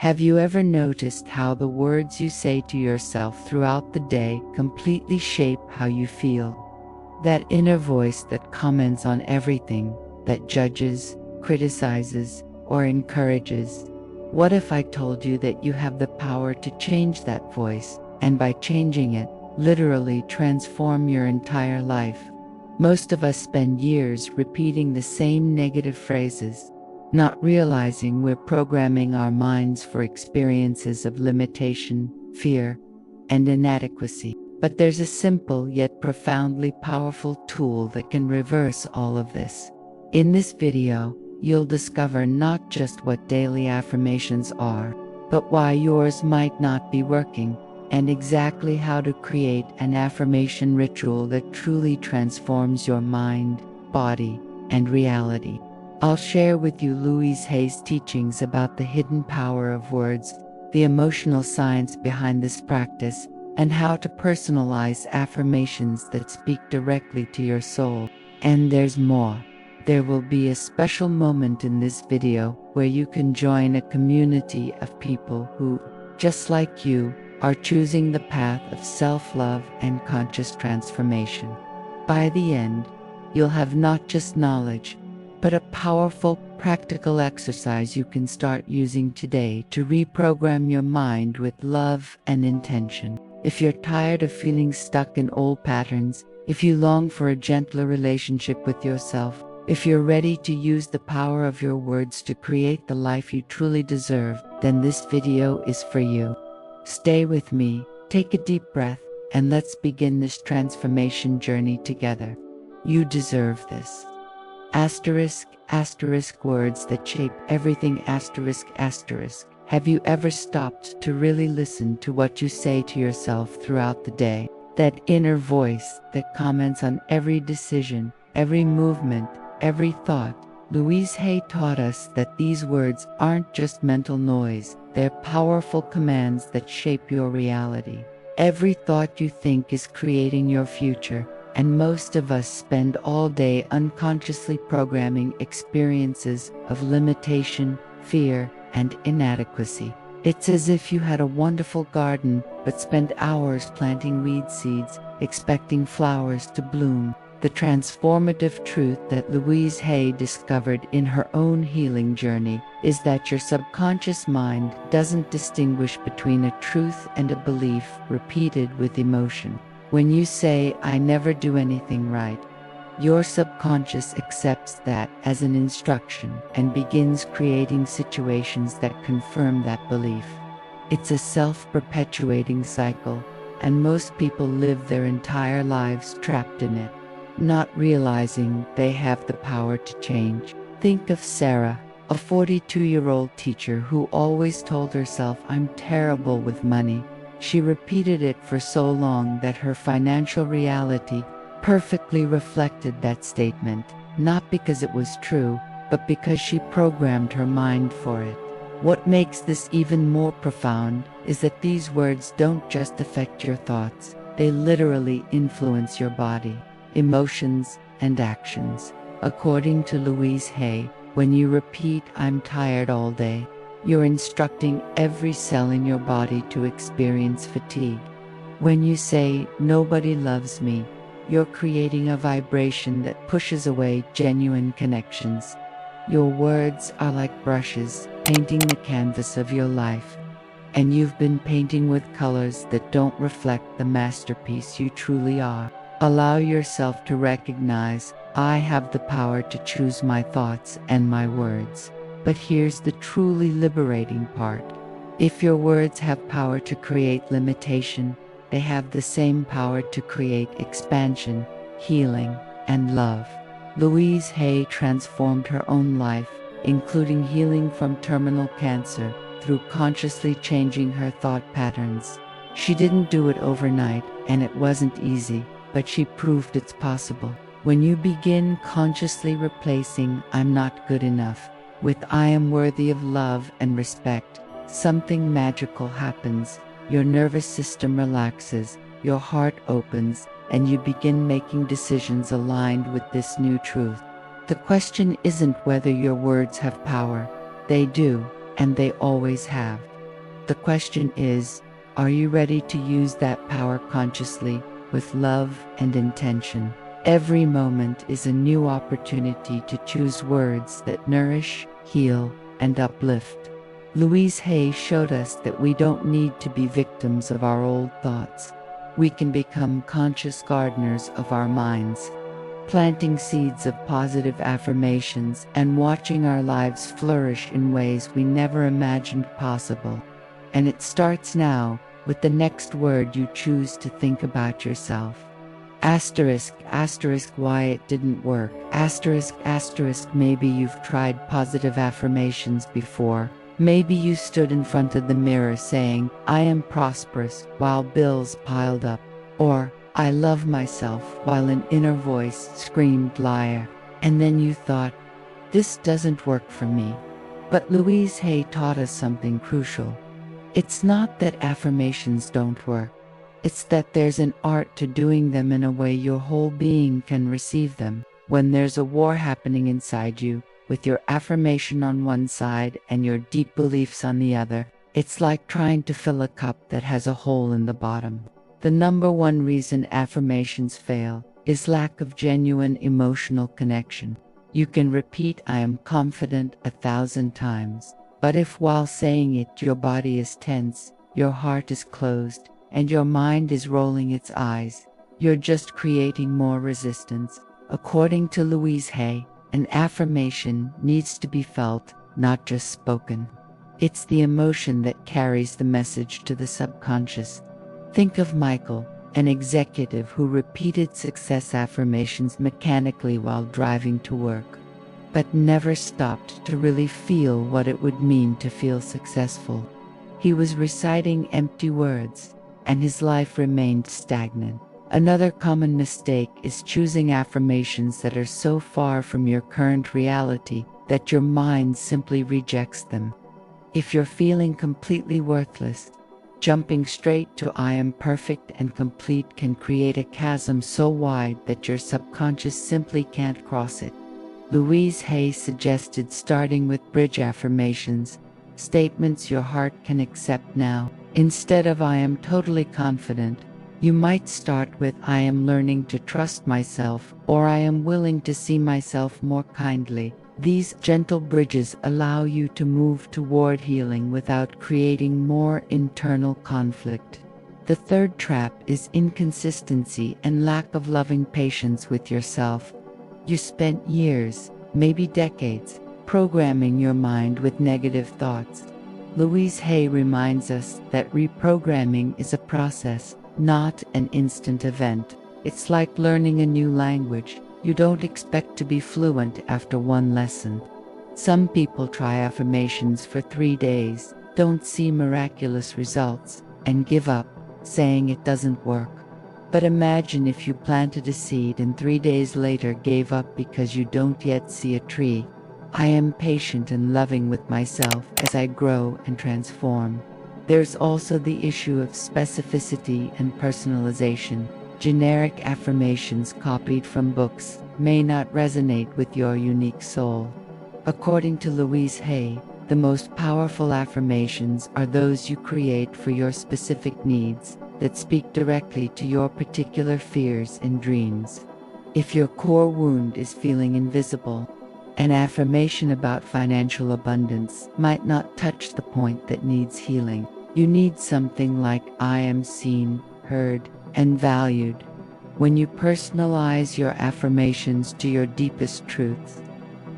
Have you ever noticed how the words you say to yourself throughout the day completely shape how you feel? That inner voice that comments on everything, that judges, criticizes, or encourages. What if I told you that you have the power to change that voice, and by changing it, literally transform your entire life? Most of us spend years repeating the same negative phrases, not realizing we're programming our minds for experiences of limitation, fear, and inadequacy. But there's a simple yet profoundly powerful tool that can reverse all of this. In this video, you'll discover not just what daily affirmations are, but why yours might not be working, and exactly how to create an affirmation ritual that truly transforms your mind, body, and reality. I'll share with you Louise Hay's teachings about the hidden power of words, the emotional science behind this practice, and how to personalize affirmations that speak directly to your soul. And there's more. There will be a special moment in this video where you can join a community of people who, just like you, are choosing the path of self-love and conscious transformation. By the end, you'll have not just knowledge, but a powerful, practical exercise you can start using today to reprogram your mind with love and intention. If you're tired of feeling stuck in old patterns, if you long for a gentler relationship with yourself, if you're ready to use the power of your words to create the life you truly deserve, then this video is for you. Stay with me, take a deep breath, and let's begin this transformation journey together. You deserve this. Asterisk, asterisk, words that shape everything, asterisk, asterisk. Have you ever stopped to really listen to what you say to yourself throughout the day? That inner voice that comments on every decision, every movement, every thought. Louise Hay taught us that these words aren't just mental noise, they're powerful commands that shape your reality. Every thought you think is creating your future, and most of us spend all day unconsciously programming experiences of limitation, fear, and inadequacy. It's as if you had a wonderful garden, but spent hours planting weed seeds, expecting flowers to bloom. The transformative truth that Louise Hay discovered in her own healing journey is that your subconscious mind doesn't distinguish between a truth and a belief repeated with emotion. When you say, "I never do anything right," your subconscious accepts that as an instruction and begins creating situations that confirm that belief. It's a self-perpetuating cycle, and most people live their entire lives trapped in it, not realizing they have the power to change. Think of Sarah, a 42-year-old teacher who always told herself, "I'm terrible with money." She repeated it for so long that her financial reality perfectly reflected that statement, not because it was true, but because she programmed her mind for it. What makes this even more profound is that these words don't just affect your thoughts, they literally influence your body, emotions, and actions. According to Louise Hay, when you repeat, "I'm tired all day," you're instructing every cell in your body to experience fatigue. When you say, "Nobody loves me," you're creating a vibration that pushes away genuine connections. Your words are like brushes, painting the canvas of your life. And you've been painting with colors that don't reflect the masterpiece you truly are. Allow yourself to recognize, "I have the power to choose my thoughts and my words." But here's the truly liberating part. If your words have power to create limitation, they have the same power to create expansion, healing, and love. Louise Hay transformed her own life, including healing from terminal cancer, through consciously changing her thought patterns. She didn't do it overnight, and it wasn't easy, but she proved it's possible. When you begin consciously replacing "I'm not good enough" with "I am worthy of love and respect," something magical happens. Your nervous system relaxes, your heart opens, and you begin making decisions aligned with this new truth. The question isn't whether your words have power. They do, and they always have. The question is, are you ready to use that power consciously, with love and intention? Every moment is a new opportunity to choose words that nourish, heal, and uplift. Louise Hay showed us that we don't need to be victims of our old thoughts. We can become conscious gardeners of our minds, planting seeds of positive affirmations and watching our lives flourish in ways we never imagined possible. And it starts now, with the next word you choose to think about yourself. Asterisk, asterisk, why it didn't work. Asterisk, asterisk, maybe you've tried positive affirmations before. Maybe you stood in front of the mirror saying, I am prosperous, while bills piled up. Or, I love myself, while an inner voice screamed liar. And then you thought, this doesn't work for me. But Louise Hay taught us something crucial. It's not that affirmations don't work. It's that there's an art to doing them in a way your whole being can receive them. When there's a war happening inside you, with your affirmation on one side and your deep beliefs on the other, it's like trying to fill a cup that has a hole in the bottom. The number one reason affirmations fail is lack of genuine emotional connection. You can repeat I am confident 1,000 times, but if while saying it your body is tense, your heart is closed, and your mind is rolling its eyes, you're just creating more resistance. According to Louise Hay, an affirmation needs to be felt, not just spoken. It's the emotion that carries the message to the subconscious. Think of Michael, an executive who repeated success affirmations mechanically while driving to work, but never stopped to really feel what it would mean to feel successful. He was reciting empty words, and his life remained stagnant. Another common mistake is choosing affirmations that are so far from your current reality that your mind simply rejects them. If you're feeling completely worthless, jumping straight to I am perfect and complete can create a chasm so wide that your subconscious simply can't cross it. Louise Hay suggested starting with bridge affirmations, statements your heart can accept now. Instead of I am totally confident, you might start with I am learning to trust myself, or I am willing to see myself more kindly. These gentle bridges allow you to move toward healing without creating more internal conflict. The third trap is inconsistency and lack of loving patience with yourself. You spent years, maybe decades, programming your mind with negative thoughts. Louise Hay reminds us that reprogramming is a process, not an instant event. It's like learning a new language. You don't expect to be fluent after one lesson. Some people try affirmations for 3 days, don't see miraculous results, and give up, saying it doesn't work. But imagine if you planted a seed and 3 days later gave up because you don't yet see a tree. I am patient and loving with myself as I grow and transform. There's also the issue of specificity and personalization. Generic affirmations copied from books may not resonate with your unique soul. According to Louise Hay, the most powerful affirmations are those you create for your specific needs, that speak directly to your particular fears and dreams. If your core wound is feeling invisible, an affirmation about financial abundance might not touch the point that needs healing. You need something like I am seen, heard, and valued. When you personalize your affirmations to your deepest truths,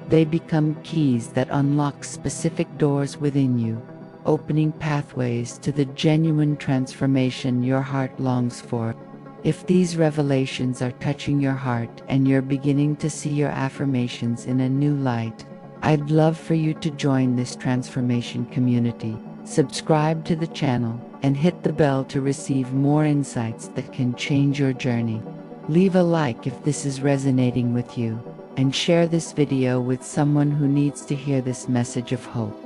they become keys that unlock specific doors within you, opening pathways to the genuine transformation your heart longs for. If these revelations are touching your heart and you're beginning to see your affirmations in a new light, I'd love for you to join this transformation community. Subscribe to the channel and hit the bell to receive more insights that can change your journey. Leave a like if this is resonating with you, and share this video with someone who needs to hear this message of hope.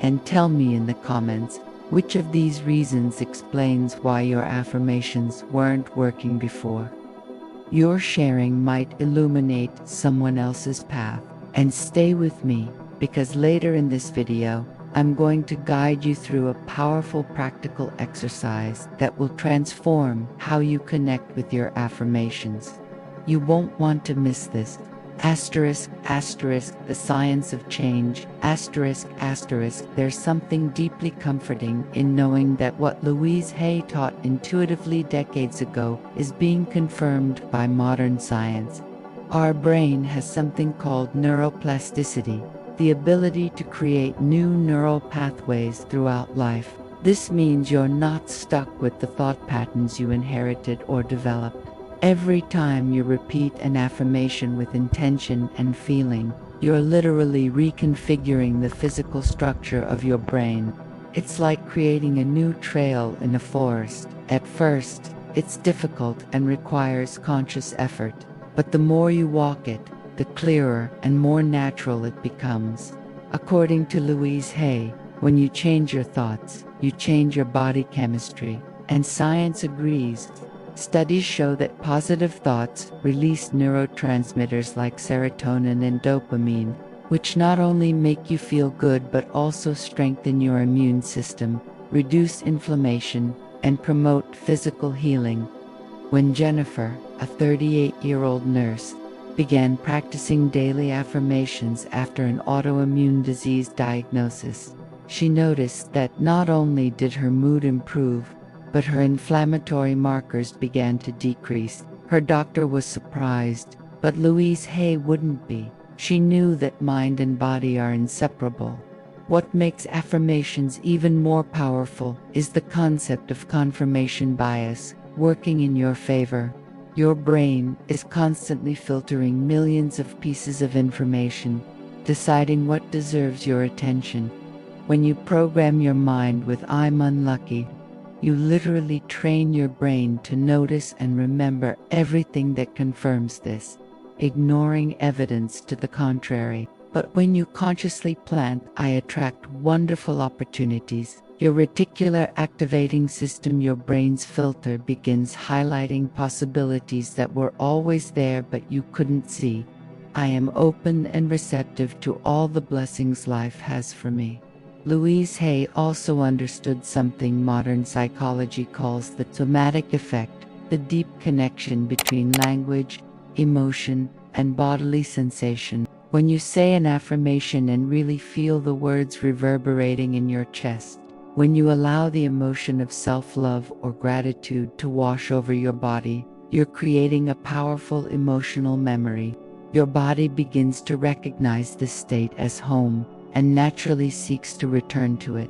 And tell me in the comments, which of these reasons explains why your affirmations weren't working before. Your sharing might illuminate someone else's path. And stay with me, because later in this video, I'm going to guide you through a powerful practical exercise that will transform how you connect with your affirmations. You won't want to miss this. Asterisk, asterisk, the science of change, asterisk, asterisk, there's something deeply comforting in knowing that what Louise Hay taught intuitively decades ago is being confirmed by modern science. Our brain has something called neuroplasticity, the ability to create new neural pathways throughout life. This means you're not stuck with the thought patterns you inherited or developed. Every time you repeat an affirmation with intention and feeling, you're literally reconfiguring the physical structure of your brain. It's like creating a new trail in a forest. At first, it's difficult and requires conscious effort, but the more you walk it, the clearer and more natural it becomes. According to Louise Hay, when you change your thoughts, you change your body chemistry, and science agrees. Studies show that positive thoughts release neurotransmitters like serotonin and dopamine, which not only make you feel good but also strengthen your immune system, reduce inflammation, and promote physical healing. When Jennifer, a 38-year-old nurse, began practicing daily affirmations after an autoimmune disease diagnosis, she noticed that not only did her mood improve, but her inflammatory markers began to decrease. Her doctor was surprised, but Louise Hay wouldn't be. She knew that mind and body are inseparable. What makes affirmations even more powerful is the concept of confirmation bias working in your favor. Your brain is constantly filtering millions of pieces of information, deciding what deserves your attention. When you program your mind with "I'm unlucky," you literally train your brain to notice and remember everything that confirms this, ignoring evidence to the contrary. But when you consciously plant "I attract wonderful opportunities," your reticular activating system, your brain's filter, begins highlighting possibilities that were always there but you couldn't see. I am open and receptive to all the blessings life has for me. Louise Hay also understood something modern psychology calls the somatic effect, the deep connection between language, emotion, and bodily sensation. When you say an affirmation and really feel the words reverberating in your chest, when you allow the emotion of self-love or gratitude to wash over your body, you're creating a powerful emotional memory. Your body begins to recognize this state as home and naturally seeks to return to it.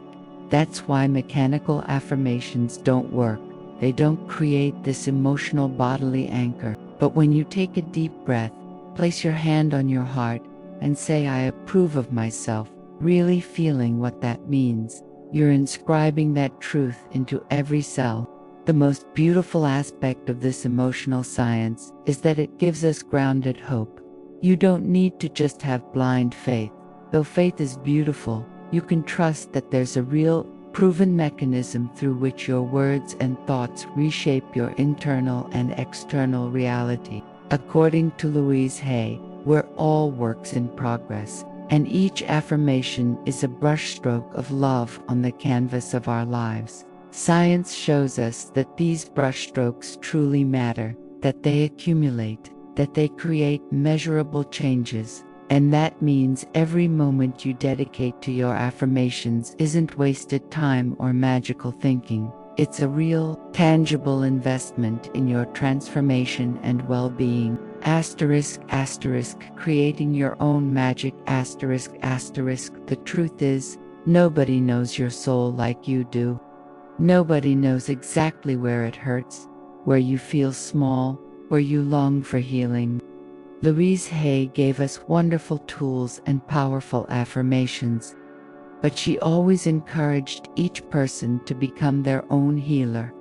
That's why mechanical affirmations don't work. They don't create this emotional bodily anchor. But when you take a deep breath, place your hand on your heart, and say "I approve of myself," really feeling what that means, you're inscribing that truth into every cell. The most beautiful aspect of this emotional science is that it gives us grounded hope. You don't need to just have blind faith. Though faith is beautiful, you can trust that there's a real, proven mechanism through which your words and thoughts reshape your internal and external reality. According to Louise Hay, we're all works in progress, and each affirmation is a brushstroke of love on the canvas of our lives. Science shows us that these brushstrokes truly matter, that they accumulate, that they create measurable changes. And that means every moment you dedicate to your affirmations isn't wasted time or magical thinking. It's a real, tangible investment in your transformation and well-being. Asterisk, asterisk, creating your own magic, asterisk, asterisk. The truth is, nobody knows your soul like you do. Nobody knows exactly where it hurts, where you feel small, where you long for healing. Louise Hay gave us wonderful tools and powerful affirmations, but she always encouraged each person to become their own healer,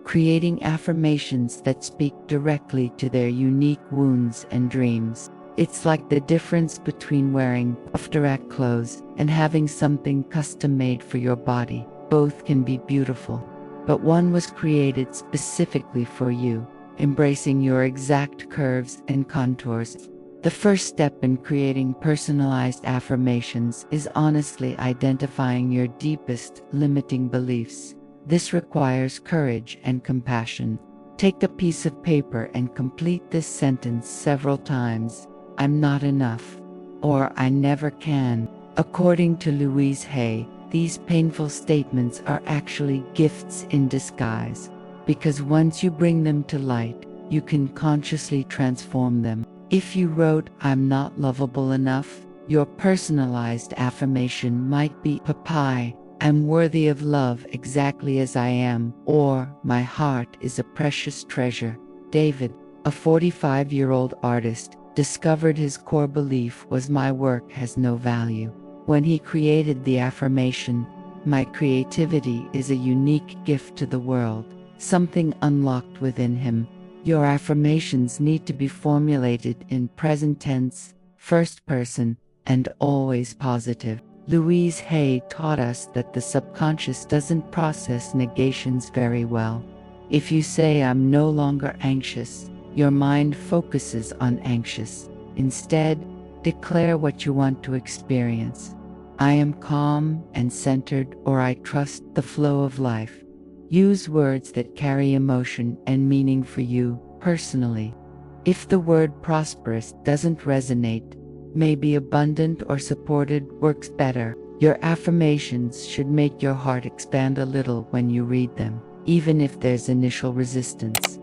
creating affirmations that speak directly to their unique wounds and dreams. It's like the difference between wearing after-act clothes and having something custom-made for your body. Both can be beautiful, but one was created specifically for you, embracing your exact curves and contours. The first step in creating personalized affirmations is honestly identifying your deepest limiting beliefs. This requires courage and compassion. Take a piece of paper and complete this sentence several times. I'm not enough, or I never can. According to Louise Hay, these painful statements are actually gifts in disguise, because once you bring them to light, you can consciously transform them. If you wrote, "I'm not lovable enough," your personalized affirmation might be, "Papai, I'm worthy of love exactly as I am," or "My heart is a precious treasure." David, a 45-year-old artist, discovered his core belief was, "My work has no value." When he created the affirmation, "My creativity is a unique gift to the world," something unlocked within him. Your affirmations need to be formulated in present tense, first person, and always positive. Louise Hay taught us that the subconscious doesn't process negations very well. If you say, "I'm no longer anxious," your mind focuses on anxious. Instead, declare what you want to experience. "I am calm and centered," or "I trust the flow of life." Use words that carry emotion and meaning for you personally. If the word prosperous doesn't resonate, maybe abundant or supported works better. Your affirmations should make your heart expand a little when you read them, even if there's initial resistance.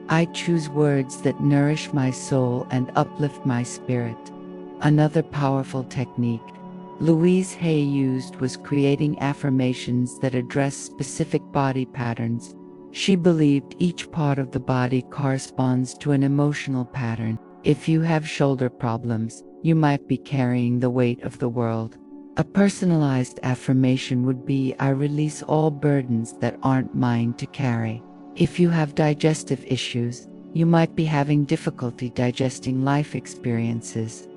"I choose words that nourish my soul and uplift my spirit." Another powerful technique Louise Hay used was creating affirmations that address specific body patterns. She believed each part of the body corresponds to an emotional pattern. If you have shoulder problems, you might be carrying the weight of the world. A personalized affirmation would be, "I release all burdens that aren't mine to carry." If you have digestive issues, you might be having difficulty digesting life experiences.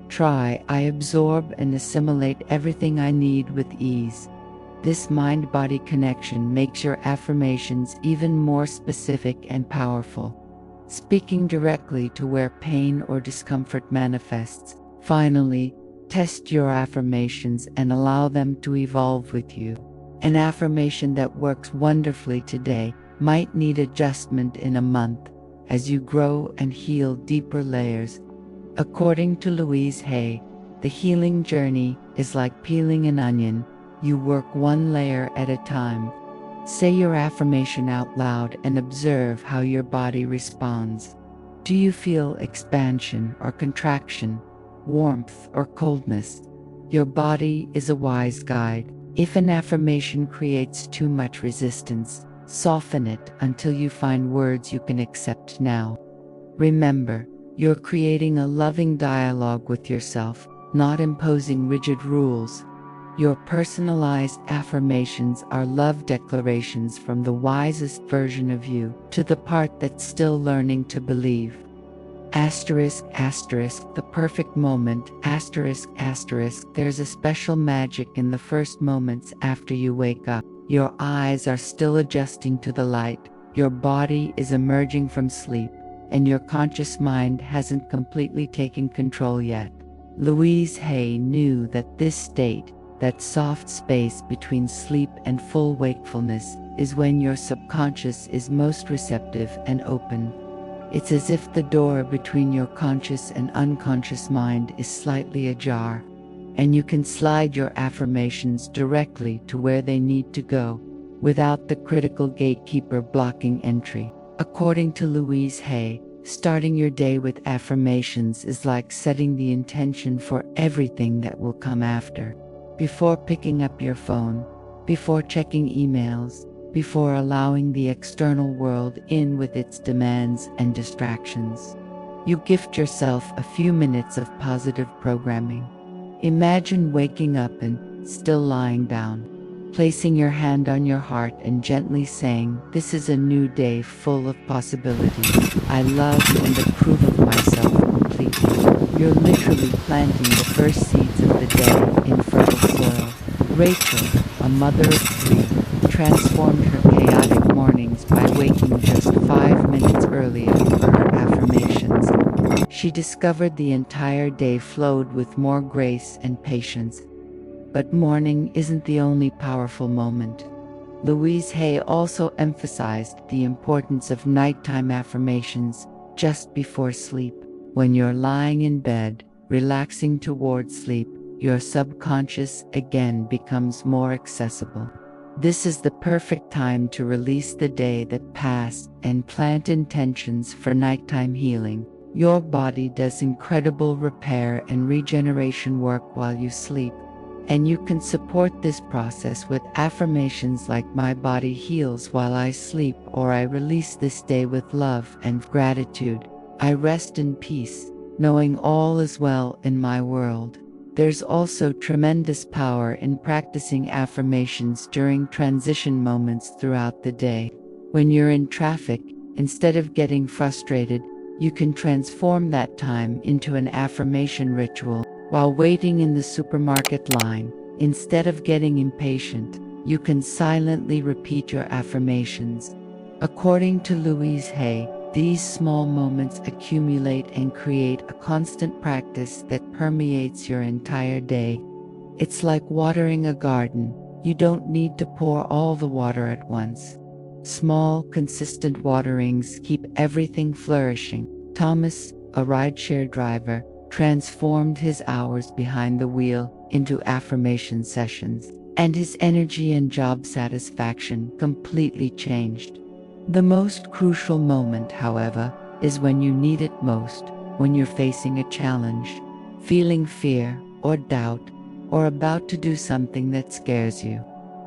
Try, "I absorb and assimilate everything I need with ease." This mind-body connection makes your affirmations even more specific and powerful, speaking directly to where pain or discomfort manifests. Finally, test your affirmations and allow them to evolve with you. An affirmation that works wonderfully today might need adjustment in a month as you grow and heal deeper layers. According to Louise Hay, the healing journey is like peeling an onion. You work one layer at a time. Say your affirmation out loud and observe how your body responds. Do you feel expansion or contraction, warmth or coldness? Your body is a wise guide. If an affirmation creates too much resistance, soften it until you find words you can accept now. Remember, you're creating a loving dialogue with yourself, not imposing rigid rules. Your personalized affirmations are love declarations from the wisest version of you to the part that's still learning to believe. Asterisk, asterisk, the perfect moment, asterisk, asterisk, there's a special magic in the first moments after you wake up. Your eyes are still adjusting to the light, your body is emerging from sleep, and your conscious mind hasn't completely taken control yet. Louise Hay knew that this state, that soft space between sleep and full wakefulness, is when your subconscious is most receptive and open. It's as if the door between your conscious and unconscious mind is slightly ajar, and you can slide your affirmations directly to where they need to go, without the critical gatekeeper blocking entry. According to Louise Hay, starting your day with affirmations is like setting the intention for everything that will come after. Before picking up your phone, before checking emails, before allowing the external world in with its demands and distractions, you gift yourself a few minutes of positive programming. Imagine waking up and still lying down, placing your hand on your heart and gently saying, "This is a new day full of possibilities. I love and approve of myself completely." You're literally planting the first seeds of the day in fertile soil. Rachel, a mother of 3, transformed her chaotic mornings by waking just 5 minutes earlier for her affirmations. she discovered the entire day flowed with more grace and patience. But morning isn't the only powerful moment. Louise Hay also emphasized the importance of nighttime affirmations just before sleep. When you're lying in bed, relaxing toward sleep, your subconscious again becomes more accessible. This is the perfect time to release the day that passed and plant intentions for nighttime healing. Your body does incredible repair and regeneration work while you sleep, and you can support this process with affirmations like "My body heals while I sleep," or "I release this day with love and gratitude. I rest in peace, knowing all is well in my world." There's also tremendous power in practicing affirmations during transition moments throughout the day. When you're in traffic, instead of getting frustrated, you can transform that time into an affirmation ritual. While waiting in the supermarket line, instead of getting impatient, you can silently repeat your affirmations. According to Louise Hay, these small moments accumulate and create a constant practice that permeates your entire day. It's like watering a garden. You don't need to pour all the water at once. Small, consistent waterings keep everything flourishing. Thomas, a rideshare driver, transformed his hours behind the wheel into affirmation sessions, and his energy and job satisfaction completely changed. The most crucial moment, however, is when you need it most, when you're facing a challenge, feeling fear or doubt, or about to do something that scares you.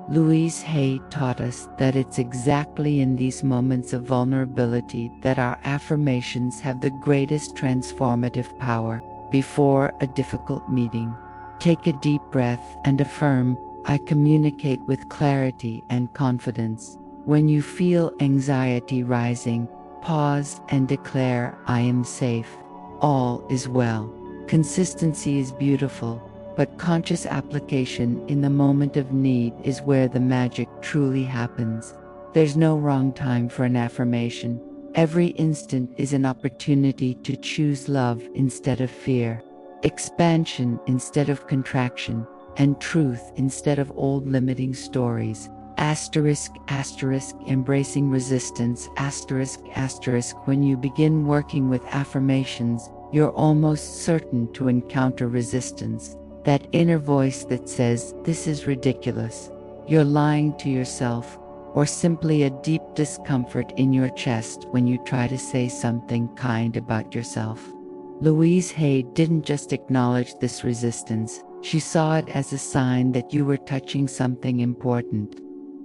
Louise Hay taught us that it's exactly in these moments of vulnerability that our affirmations have the greatest transformative power. Before a difficult meeting, take a deep breath and affirm, "I communicate with clarity and confidence." When you feel anxiety rising, pause and declare, "I am safe. All is well." Consistency is beautiful, but conscious application in the moment of need is where the magic truly happens. There's no wrong time for an affirmation. Every instant is an opportunity to choose love instead of fear, expansion instead of contraction, and truth instead of old limiting stories. Asterisk, asterisk, embracing resistance, asterisk, asterisk. When you begin working with affirmations, you're almost certain to encounter resistance. That inner voice that says, "This is ridiculous," "You're lying to yourself," or simply a deep discomfort in your chest when you try to say something kind about yourself. Louise Hay didn't just acknowledge this resistance, she saw it as a sign that you were touching something important.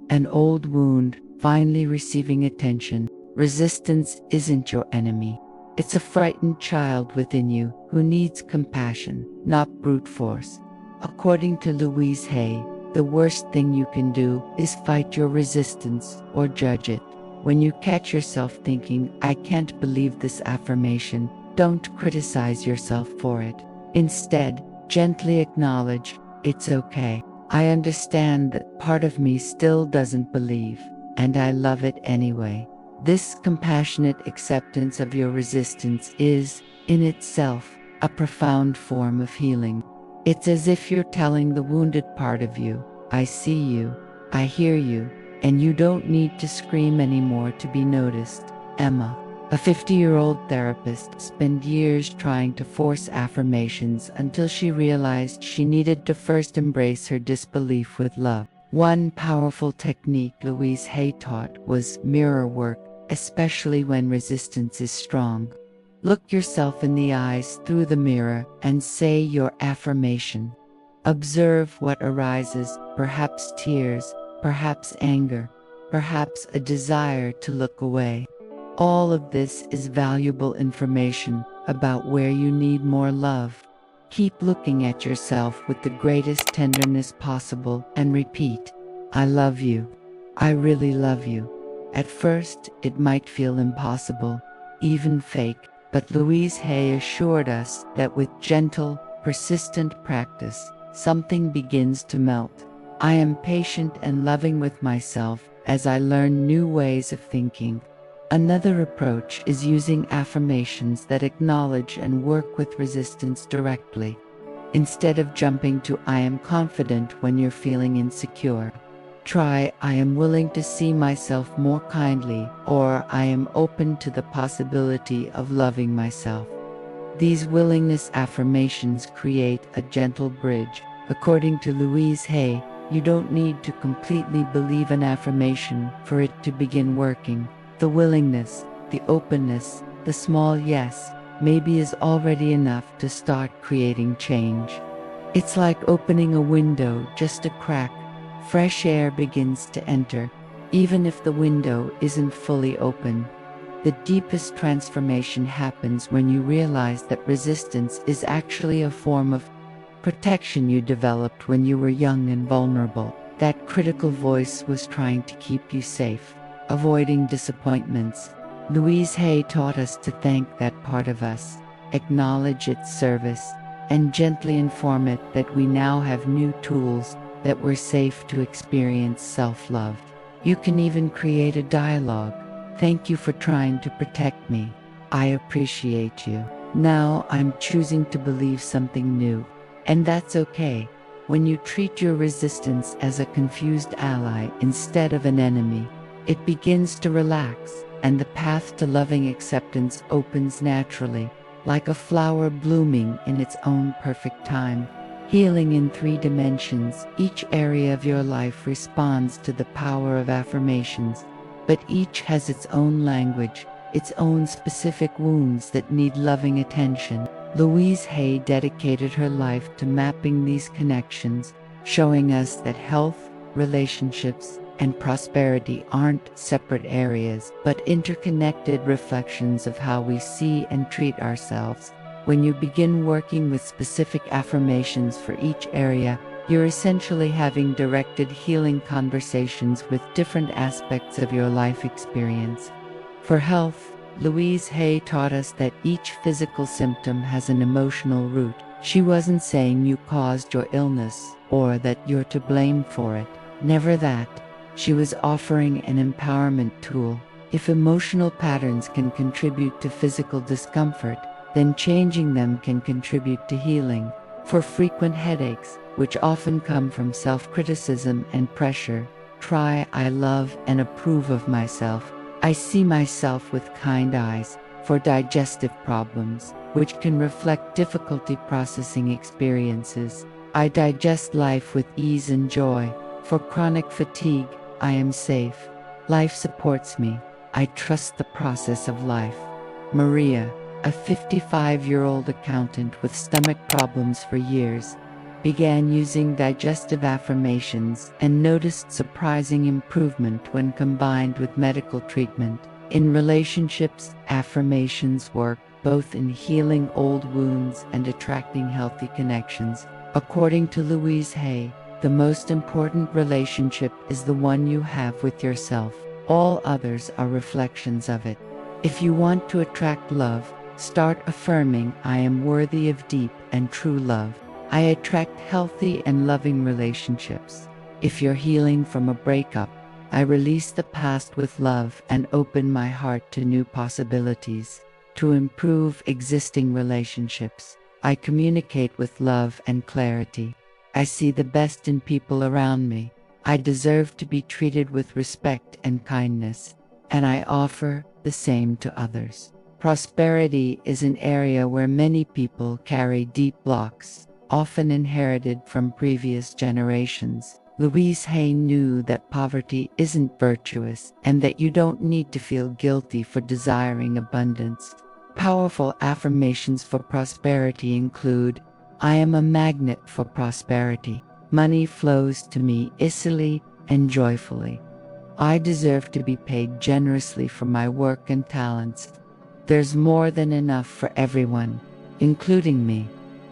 An old wound, finally receiving attention. Resistance isn't your enemy. It's a frightened child within you who needs compassion, not brute force. According to Louise Hay, the worst thing you can do is fight your resistance or judge it. When you catch yourself thinking, "I can't believe this affirmation," don't criticize yourself for it. Instead, gently acknowledge, "It's okay. I understand that part of me still doesn't believe, and I love it anyway." This compassionate acceptance of your resistance is, in itself, a profound form of healing. It's as if you're telling the wounded part of you, "I see you, I hear you, and you don't need to scream anymore to be noticed." Emma, a 50-year-old therapist, spent years trying to force affirmations until she realized she needed to first embrace her disbelief with love. One powerful technique Louise Hay taught was mirror work, especially when resistance is strong. Look yourself in the eyes through the mirror and say your affirmation. Observe what arises, perhaps tears, perhaps anger, perhaps a desire to look away. All of this is valuable information about where you need more love. Keep looking at yourself with the greatest tenderness possible and repeat, "I love you. I really love you." At first, it might feel impossible, even fake, but Louise Hay assured us that with gentle, persistent practice, something begins to melt. I am patient and loving with myself as I learn new ways of thinking. Another approach is using affirmations that acknowledge and work with resistance directly. Instead of jumping to "I am confident" when you're feeling insecure, try "I am willing to see myself more kindly" or "I am open to the possibility of loving myself." These willingness affirmations create a gentle bridge. According to Louise Hay, you don't need to completely believe an affirmation for it to begin working. The willingness, the openness, the small yes, maybe is already enough to start creating change. It's like opening a window just a crack. Fresh air begins to enter, even if the window isn't fully open. The deepest transformation happens when you realize that resistance is actually a form of protection you developed when you were young and vulnerable. That critical voice was trying to keep you safe, avoiding disappointments. Louise Hay taught us to thank that part of us, acknowledge its service, and gently inform it that we now have new tools, that we're safe to experience self-love. You can even create a dialogue. "Thank you for trying to protect me. I appreciate you. Now I'm choosing to believe something new." And that's okay. When you treat your resistance as a confused ally instead of an enemy, it begins to relax, and the path to loving acceptance opens naturally, like a flower blooming in its own perfect time. Healing in 3 dimensions, each area of your life responds to the power of affirmations, but each has its own language, its own specific wounds that need loving attention. Louise Hay dedicated her life to mapping these connections, showing us that health, relationships, and prosperity aren't separate areas, but interconnected reflections of how we see and treat ourselves. When you begin working with specific affirmations for each area, you're essentially having directed healing conversations with different aspects of your life experience. For health, Louise Hay taught us that each physical symptom has an emotional root. She wasn't saying you caused your illness or that you're to blame for it. Never that. She was offering an empowerment tool. If emotional patterns can contribute to physical discomfort, then changing them can contribute to healing. For frequent headaches, which often come from self-criticism and pressure, try "I love and approve of myself. I see myself with kind eyes." For digestive problems, which can reflect difficulty processing experiences, "I digest life with ease and joy." For chronic fatigue, "I am safe. Life supports me. I trust the process of life." Maria, a 55-year-old accountant with stomach problems for years, began using digestive affirmations and noticed surprising improvement when combined with medical treatment. In relationships, affirmations work both in healing old wounds and attracting healthy connections. According to Louise Hay, the most important relationship is the one you have with yourself. All others are reflections of it. If you want to attract love, start affirming "I am worthy of deep and true love. I attract healthy and loving relationships." If you're healing from a breakup, "I release the past with love and open my heart to new possibilities." To improve existing relationships, "I communicate with love and clarity. I see the best in people around me. I deserve to be treated with respect and kindness, and I offer the same to others." Prosperity is an area where many people carry deep blocks, often inherited from previous generations. Louise Hay knew that poverty isn't virtuous and that you don't need to feel guilty for desiring abundance. Powerful affirmations for prosperity include: "I am a magnet for prosperity. Money flows to me easily and joyfully. I deserve to be paid generously for my work and talents. There's more than enough for everyone, including me."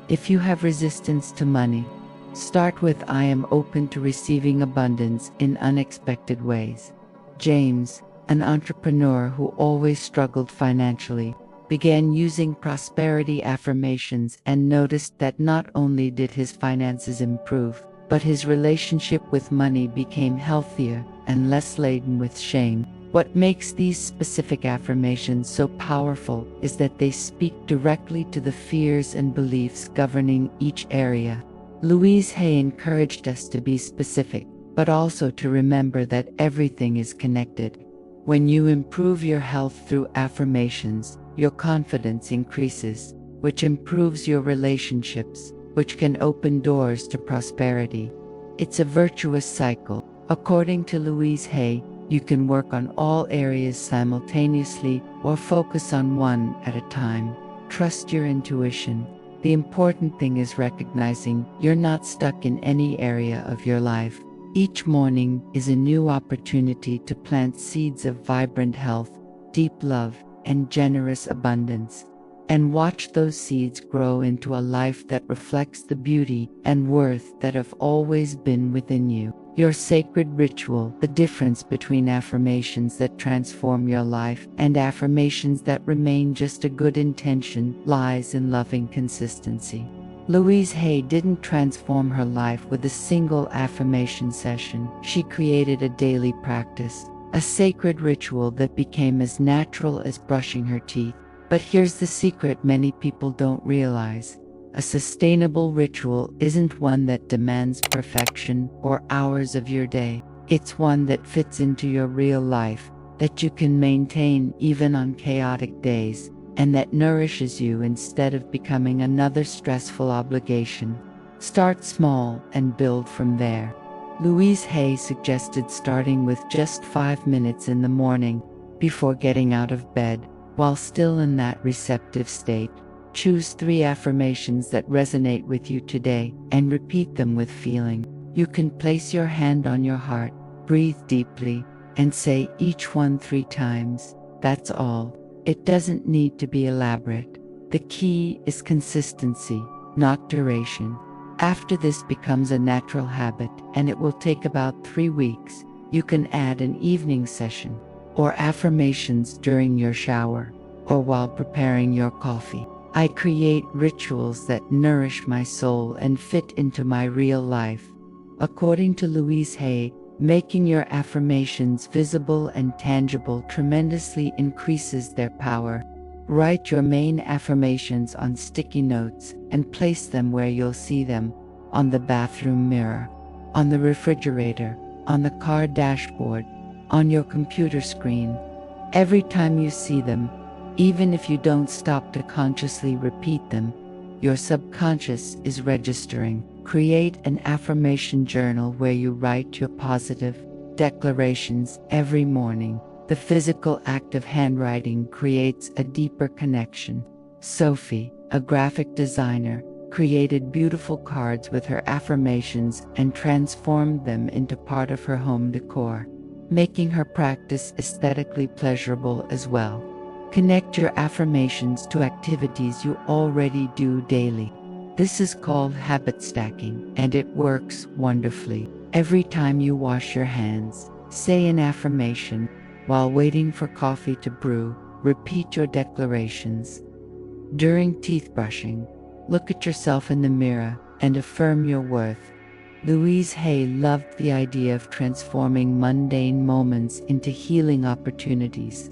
If you have resistance to money, start with "I am open to receiving abundance in unexpected ways." James, an entrepreneur who always struggled financially, began using prosperity affirmations and noticed that not only did his finances improve, but his relationship with money became healthier and less laden with shame. What makes these specific affirmations so powerful is that they speak directly to the fears and beliefs governing each area. Louise Hay encouraged us to be specific, but also to remember that everything is connected. When you improve your health through affirmations, your confidence increases, which improves your relationships, which can open doors to prosperity. It's a virtuous cycle. According to Louise Hay, you can work on all areas simultaneously or focus on one at a time. Trust your intuition. The important thing is recognizing you're not stuck in any area of your life. Each morning is a new opportunity to plant seeds of vibrant health, deep love, and generous abundance. And watch those seeds grow into a life that reflects the beauty and worth that have always been within you. Your sacred ritual. The difference between affirmations that transform your life and affirmations that remain just a good intention lies in loving consistency. Louise Hay didn't transform her life with a single affirmation session. She created a daily practice, a sacred ritual that became as natural as brushing her teeth. But here's the secret many people don't realize. A sustainable ritual isn't one that demands perfection or hours of your day. It's one that fits into your real life, that you can maintain even on chaotic days, and that nourishes you instead of becoming another stressful obligation. Start small and build from there. Louise Hay suggested starting with just 5 minutes in the morning before getting out of bed. While still in that receptive state, choose 3 affirmations that resonate with you today and repeat them with feeling. You can place your hand on your heart, breathe deeply, and say each one 3 times. That's all. It doesn't need to be elaborate. The key is consistency, not duration. After this becomes a natural habit, and it will take about 3 weeks, you can add an evening session, or affirmations during your shower, or while preparing your coffee. I create rituals that nourish my soul and fit into my real life. According to Louise Hay, making your affirmations visible and tangible tremendously increases their power. Write your main affirmations on sticky notes and place them where you'll see them: on the bathroom mirror, on the refrigerator, on the car dashboard, on your computer screen. Every time you see them, even if you don't stop to consciously repeat them, your subconscious is registering. Create an affirmation journal where you write your positive declarations every morning. The physical act of handwriting creates a deeper connection. Sophie, a graphic designer, created beautiful cards with her affirmations and transformed them into part of her home decor, making her practice aesthetically pleasurable as well. Connect your affirmations to activities you already do daily. This is called habit stacking, and it works wonderfully. Every time you wash your hands, say an affirmation. While waiting for coffee to brew, repeat your declarations. During teeth brushing, look at yourself in the mirror and affirm your worth. Louise Hay loved the idea of transforming mundane moments into healing opportunities.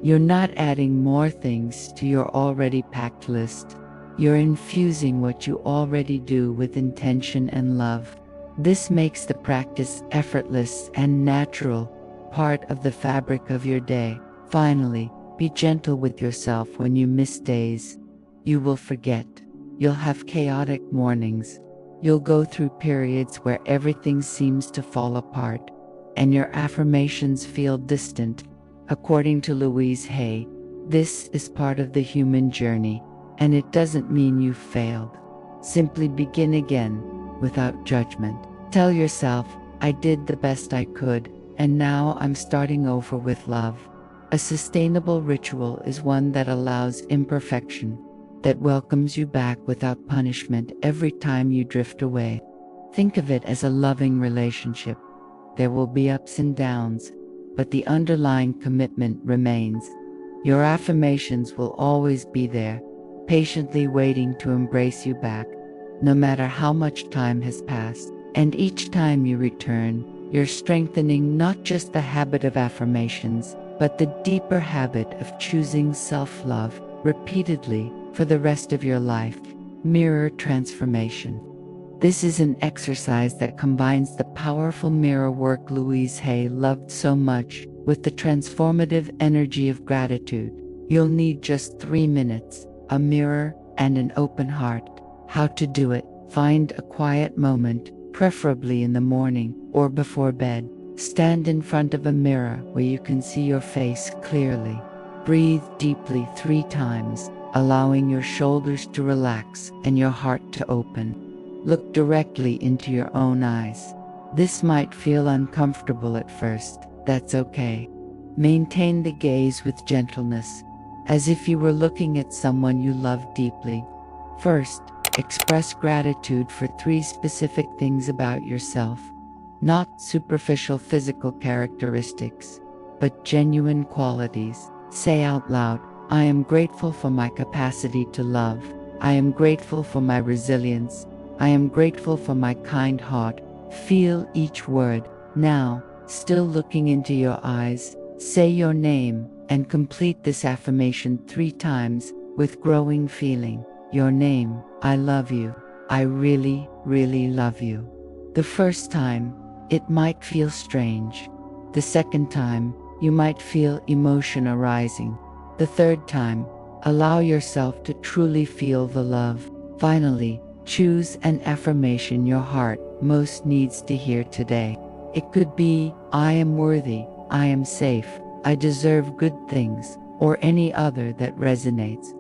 You're not adding more things to your already packed list. You're infusing what you already do with intention and love. This makes the practice effortless and natural, part of the fabric of your day. Finally, be gentle with yourself when you miss days. You will forget. You'll have chaotic mornings. You'll go through periods where everything seems to fall apart, and your affirmations feel distant. According to Louise Hay, this is part of the human journey, and it doesn't mean you failed. Simply begin again, without judgment. Tell yourself, I did the best I could, and now I'm starting over with love. A sustainable ritual is one that allows imperfection, that welcomes you back without punishment every time you drift away. Think of it as a loving relationship. There will be ups and downs, but the underlying commitment remains. Your affirmations will always be there, patiently waiting to embrace you back, no matter how much time has passed. And each time you return, You're strengthening not just the habit of affirmations, but the deeper habit of choosing self-love repeatedly for the rest of your life. Mirror transformation. This is an exercise that combines the powerful mirror work Louise Hay loved so much with the transformative energy of gratitude. You'll need just 3 minutes, a mirror, and an open heart. How to do it? Find a quiet moment, preferably in the morning or before bed. Stand in front of a mirror where you can see your face clearly. Breathe deeply 3 times, allowing your shoulders to relax and your heart to open. Look directly into your own eyes. This might feel uncomfortable at first. That's okay. Maintain the gaze with gentleness, as if you were looking at someone you love deeply. First, express gratitude for 3 specific things about yourself. Not superficial physical characteristics, but genuine qualities. Say out loud, I am grateful for my capacity to love. I am grateful for my resilience. I am grateful for my kind heart. Feel each word. Now, still looking into your eyes, say your name and complete this affirmation 3 times with growing feeling. Your name, I love you. I really, really love you. The first time, it might feel strange. The second time, you might feel emotion arising. The third time, allow yourself to truly feel the love. Finally, choose an affirmation your heart most needs to hear today. It could be, I am worthy, I am safe, I deserve good things, or any other that resonates.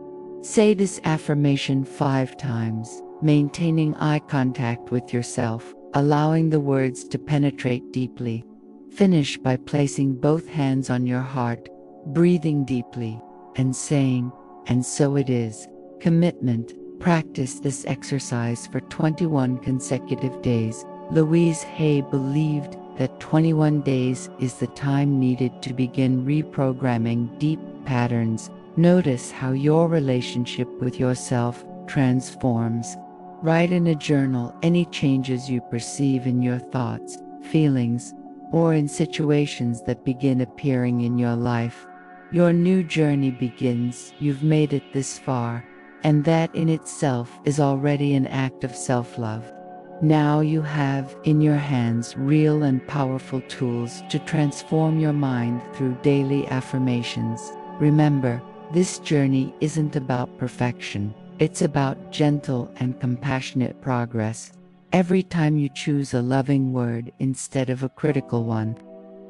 Say this affirmation 5 times, maintaining eye contact with yourself, allowing the words to penetrate deeply. Finish by placing both hands on your heart, breathing deeply, and saying, and so it is. Commitment. Practice this exercise for 21 consecutive days. Louise Hay believed that 21 days is the time needed to begin reprogramming deep patterns. Notice how your relationship with yourself transforms. Write in a journal any changes you perceive in your thoughts, feelings, or in situations that begin appearing in your life. Your new journey begins. You've made it this far, and that in itself is already an act of self-love. Now you have in your hands real and powerful tools to transform your mind through daily affirmations. Remember, this journey isn't about perfection. It's about gentle and compassionate progress. Every time you choose a loving word instead of a critical one,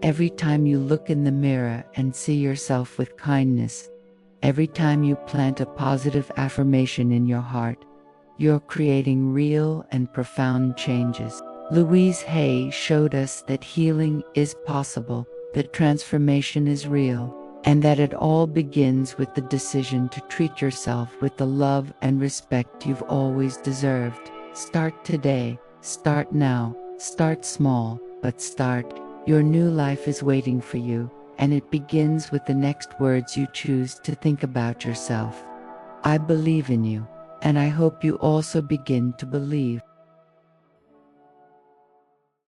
every time you look in the mirror and see yourself with kindness, every time you plant a positive affirmation in your heart, you're creating real and profound changes. Louise Hay showed us that healing is possible, that transformation is real, and that it all begins with the decision to treat yourself with the love and respect you've always deserved. Start today, start now, start small, but start. Your new life is waiting for you, and it begins with the next words you choose to think about yourself. I believe in you, and I hope you also begin to believe.